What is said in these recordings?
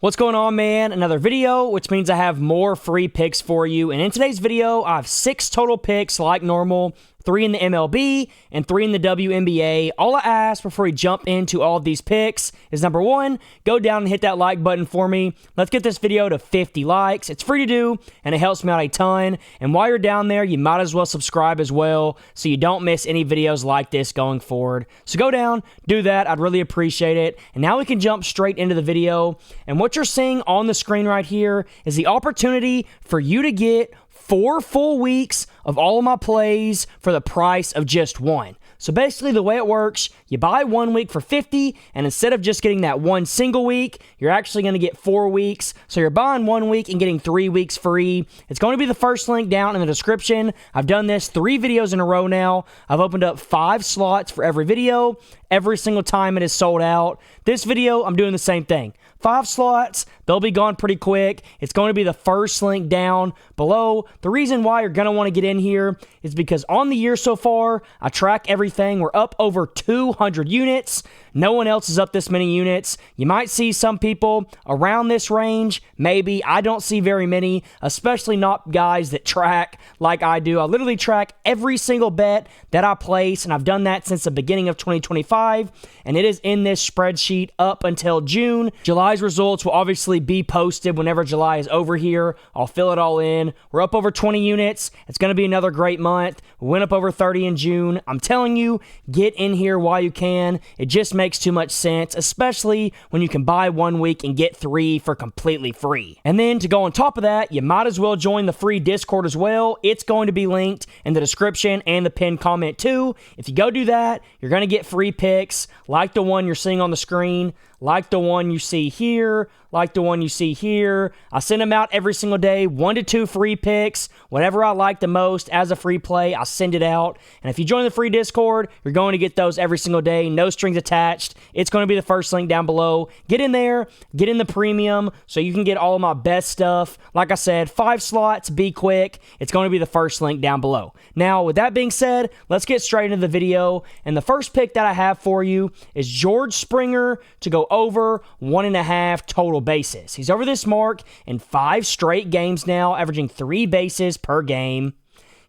What's going on, man? Another video, which means I have more free picks for you. And in today's video, I have 6 total picks like normal, 3 in the MLB and 3 in the WNBA. All I ask before we jump into all of these picks is number 1, go down and hit that like button for me. Let's get this video to 50 likes. It's free to do, and it helps me out a ton. And while you're down there, you might as well subscribe as well so you don't miss any videos like this going forward. So go down, do that. I'd really appreciate it. And now we can jump straight into the video. And what you're seeing on the screen right here is the opportunity for you to get 4 full weeks of all of my plays for the price of just 1. So basically the way it works, you buy 1 week for $50, and instead of just getting that 1 single week, you're actually going to get 4 weeks. So you're buying 1 week and getting 3 weeks free. It's going to be the first link down in the description. I've done this 3 videos in a row now. I've opened up 5 slots for every video. Every single time it is sold out. This video, I'm doing the same thing. 5 slots, they'll be gone pretty quick. It's going to be the first link down below. The reason why you're going to want to get in here is because on the year so far, I track everything. We're up over 200 units. No one else is up this many units. You might see some people around this range. Maybe. I don't see very many, especially not guys that track like I do. I literally track every single bet that I place, and I've done that since the beginning of 2025, and it is in this spreadsheet up until June. July's results will obviously be posted whenever July is over here. I'll fill it all in. We're up over 20 units. It's going to be another great month. We went up over 30 in June. I'm telling you, get in here while you can. It just makes too much sense, especially when you can buy 1 week and get 3 for completely free. And then to go on top of that, you might as well join the free Discord as well. It's going to be linked in the description and the pinned comment too. If you go do that, you're going to get free picks like the one you're seeing on the screen, like the one you see here, like the one you see here. I send them out every single day, 1 to 2 free picks. Whatever I like the most as a free play, I send it out. And if you join the free Discord, you're going to get those every single day, no strings attached. It's going to be the first link down below. Get in there, get in the premium so you can get all of my best stuff. Like I said, 5 slots, be quick. It's going to be the first link down below. Now, with that being said, let's get straight into the video. And the first pick that I have for you is George Springer to go over 1.5 total bases. He's over this mark in 5 straight games now, averaging 3 bases per game.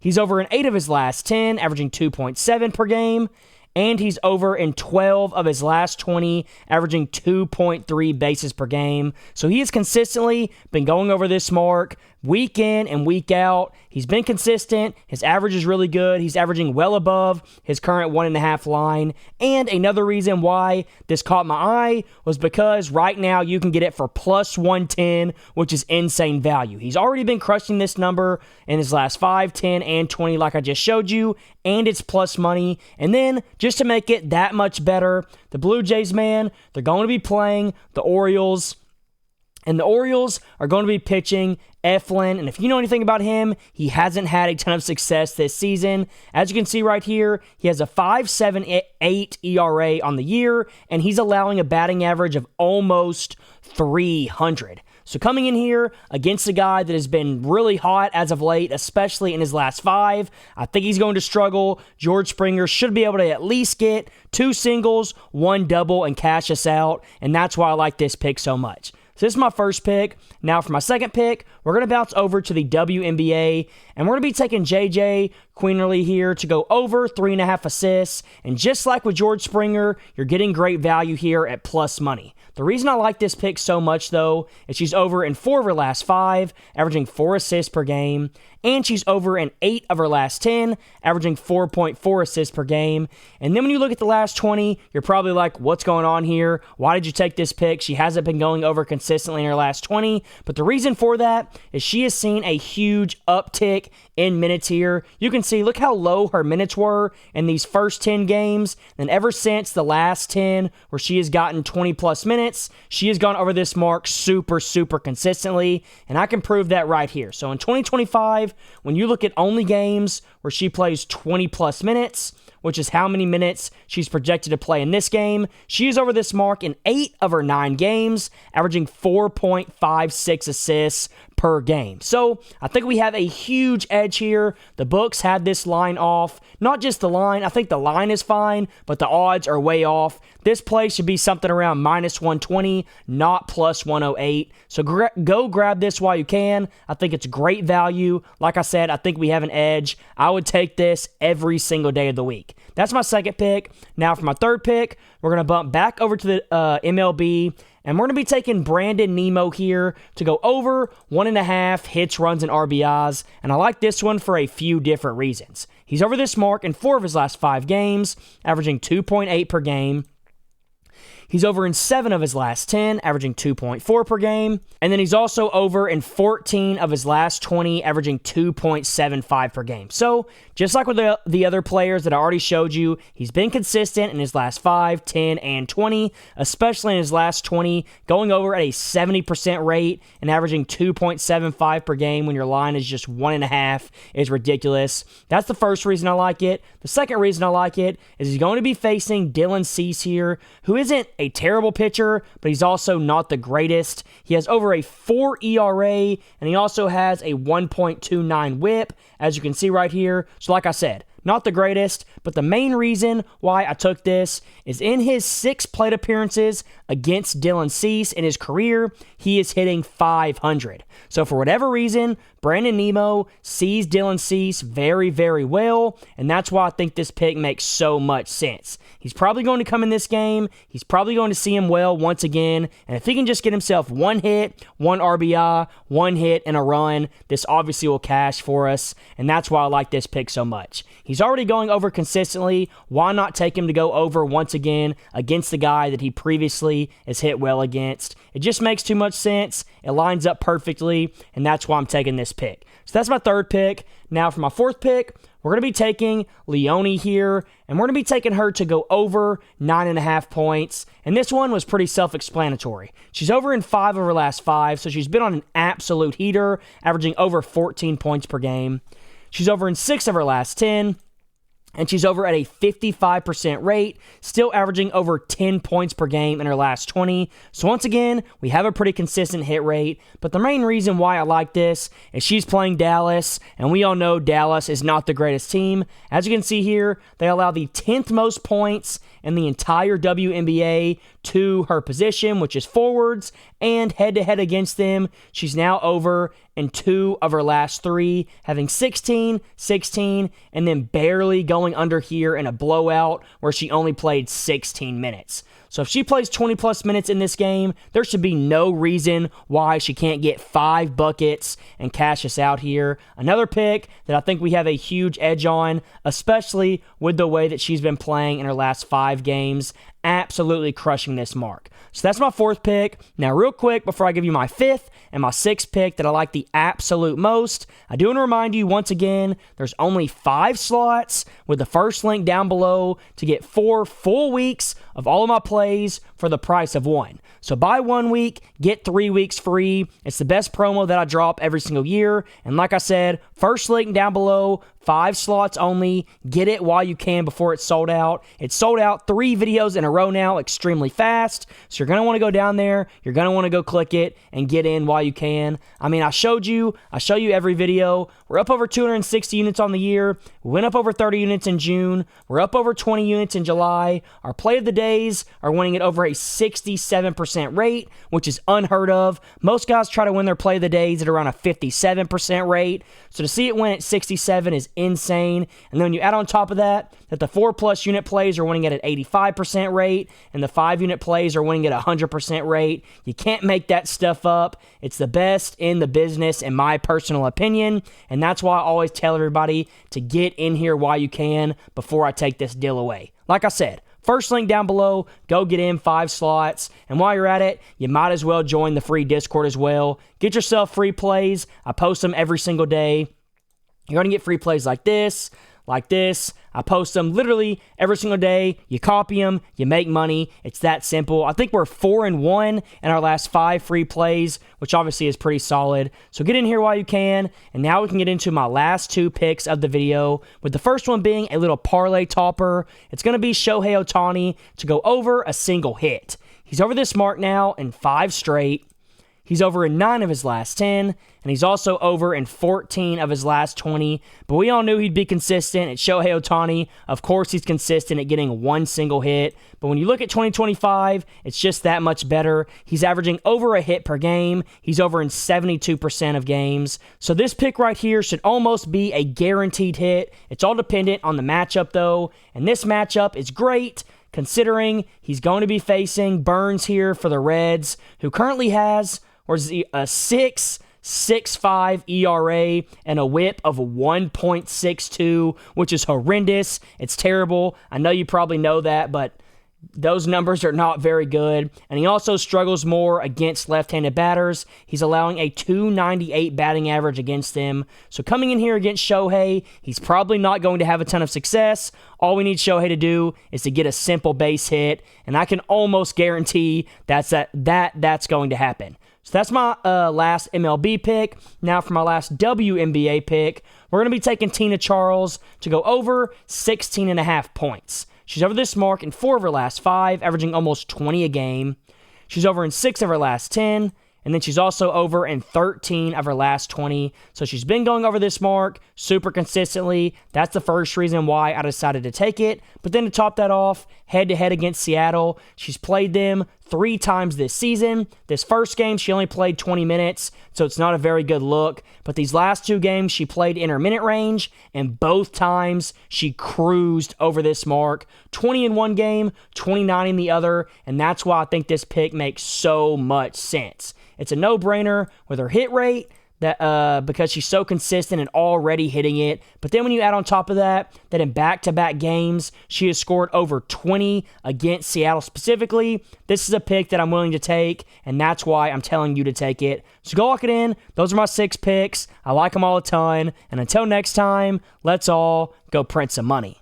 He's over in 8 of his last 10, averaging 2.7 per game. And he's over in 12 of his last 20, averaging 2.3 bases per game. So he has consistently been going over this mark week in and week out. He's been consistent. His average is really good. He's averaging well above his current 1.5 line. And another reason why this caught my eye was because right now you can get it for plus 110, which is insane value. He's already been crushing this number in his last 5, 10, and 20 like I just showed you, and it's plus money. And then just to make it that much better, the Blue Jays, man, they're going to be playing the Orioles. And the Orioles are going to be pitching Eflin, and if you know anything about him, he hasn't had a ton of success this season. As you can see right here, he has a 5.78 ERA on the year, and he's allowing a batting average of almost 300. So coming in here against a guy that has been really hot as of late, especially in his last 5, I think he's going to struggle. George Springer should be able to at least get 2 singles, 1 double, and cash us out, and that's why I like this pick so much. So this is my first pick. Now for my second pick, we're going to bounce over to the WNBA, and we're going to be taking JJ Quinerly here to go over 3.5 assists. And just like with George Springer, you're getting great value here at plus money. The reason I like this pick so much, though, is she's over in 4 of her last 5, averaging 4 assists per game, and she's over in 8 of her last 10, averaging 4.4 assists per game. And then when you look at the last 20, you're probably like, what's going on here? Why did you take this pick? She hasn't been going over consistently in her last 20, but the reason for that is she has seen a huge uptick in minutes here. You can see, look how low her minutes were in these first 10 games, and ever since the last 10, where she has gotten 20 plus minutes, she has gone over this mark super consistently, and I can prove that right here. So in 2025, when you look at only games where she plays 20 plus minutes, which is how many minutes she's projected to play in this game, she is over this mark in 8 of her 9 games, averaging 4.56 assists per game. So I think we have a huge edge here. The books had this line off. Not just the line. I think the line is fine, but the odds are way off. This play should be something around minus 120, not plus 108. So go grab this while you can. I think it's great value. Like I said, I think we have an edge. I would take this every single day of the week. That's my second pick. Now for my third pick, we're going to bump back over to the MLB, and we're going to be taking Brandon Nimmo here to go over 1.5 hits, runs, and RBIs. And I like this one for a few different reasons. He's over this mark in 4 of his last 5 games, averaging 2.8 per game. He's over in 7 of his last 10, averaging 2.4 per game. And then he's also over in 14 of his last 20, averaging 2.75 per game. So, just like with the other players that I already showed you, he's been consistent in his last 5, 10, and 20, especially in his last 20, going over at a 70% rate and averaging 2.75 per game when your line is just 1.5 is ridiculous. That's the first reason I like it. The second reason I like it is he's going to be facing Dylan Cease here, who isn't a terrible pitcher, but he's also not the greatest. He has over a 4 ERA, and he also has a 1.29 whip, as you can see right here. So like I said, not the greatest, but the main reason why I took this is in his 6 plate appearances against Dylan Cease in his career, he is hitting 500. So for whatever reason, Brandon Nimmo sees Dylan Cease very, very well, and that's why I think this pick makes so much sense. He's probably going to come in this game. He's probably going to see him well once again, and if he can just get himself 1 hit, 1 RBI, 1 hit, and a run, this obviously will cash for us, and that's why I like this pick so much. He's already going over consistently. Why not take him to go over once again against the guy that he previously has hit well against? It just makes too much sense. It lines up perfectly, and that's why I'm taking this pick. So that's my third pick. Now for my fourth pick, we're going to be taking Leonie here, and we're going to be taking her to go over 9.5 points. And this one was pretty self-explanatory. She's over in 5 of her last 5, so she's been on an absolute heater, averaging over 14 points per game. She's over in 6 of her last 10, and she's over at a 55% rate, still averaging over 10 points per game in her last 20. So once again, we have a pretty consistent hit rate, but the main reason why I like this is she's playing Dallas, and we all know Dallas is not the greatest team. As you can see here, they allow the 10th most points in the entire WNBA to her position, which is forwards, and head-to-head against them, she's now over in 2 of her last 3, having 16, 16, and then barely going under here in a blowout where she only played 16 minutes. So if she plays 20-plus minutes in this game, there should be no reason why she can't get 5 buckets and cash us out here. Another pick that I think we have a huge edge on, especially with the way that she's been playing in her last 5 games. Absolutely crushing this mark. So that's my fourth pick. Now, real quick, before I give you my fifth and my sixth pick that I like the absolute most, I do want to remind you once again, there's only 5 slots with the first link down below to get 4 full weeks of all of my plays for the price of 1. So buy 1 week, get 3 weeks free. It's the best promo that I drop every single year. And like I said, first link down below, 5 slots only. Get it while you can before it's sold out. It's sold out 3 videos in a row now, extremely fast. So you're going to want to go down there. You're going to want to go click it and get in while you can. I mean, I show you every video. We're up over 260 units on the year. We went up over 30 units in June. We're up over 20 units in July. Our play of the days are winning at over a 67% rate, which is unheard of. Most guys try to win their play of the days at around a 57% rate. So to see it win at 67 is insane. And then when you add on top of that the 4+ unit plays are winning at an 85% rate and the 5 unit plays are winning at a 100% rate, you can't make that stuff up. It's the best in the business in my personal opinion, and that's why I always tell everybody to get in here while you can before I take this deal away. Like I said, first link down below, go get in 5 slots, and while you're at it, you might as well join the free Discord as well. Get yourself free plays. I post them every single day. You're going to get free plays like this. I post them literally every single day. You copy them, you make money. It's that simple. I think we're 4-1 in our last 5 free plays, which obviously is pretty solid. So get in here while you can. And now we can get into my last 2 picks of the video, with the first one being a little parlay topper. It's going to be Shohei Ohtani to go over a single hit. He's over this mark now in 5 straight. He's over in 9 of his last 10, and he's also over in 14 of his last 20. But we all knew he'd be consistent. It's Shohei Ohtani. Of course, he's consistent at getting one single hit. But when you look at 2025, it's just that much better. He's averaging over a hit per game. He's over in 72% of games. So this pick right here should almost be a guaranteed hit. It's all dependent on the matchup, though. And this matchup is great, considering he's going to be facing Burns here for the Reds, who currently has a 6.65 ERA and a whip of 1.62, which is horrendous. It's terrible. I know you probably know that, but those numbers are not very good. And he also struggles more against left-handed batters. He's allowing a 298 batting average against them. So coming in here against Shohei, he's probably not going to have a ton of success. All we need Shohei to do is to get a simple base hit, and I can almost guarantee that's going to happen. So that's my last MLB pick. Now for my last WNBA pick, we're going to be taking Tina Charles to go over 16.5 points. She's over this mark in 4 of her last 5, averaging almost 20 a game. She's over in 6 of her last 10, and then she's also over in 13 of her last 20. So she's been going over this mark super consistently. That's the first reason why I decided to take it. But then to top that off, head-to-head against Seattle, she's played them 3 times this season. This first game, she only played 20 minutes, so it's not a very good look. But these last 2 games, she played intermittent range, and both times she cruised over this mark. 20 in one game, 29 in the other, and that's why I think this pick makes so much sense. It's a no-brainer with her hit rate, that because she's so consistent and already hitting it. But then when you add on top of that in back-to-back games, she has scored over 20 against Seattle specifically, this is a pick that I'm willing to take, and that's why I'm telling you to take it. So go lock it in. Those are my 6 picks. I like them all a ton. And until next time, let's all go print some money.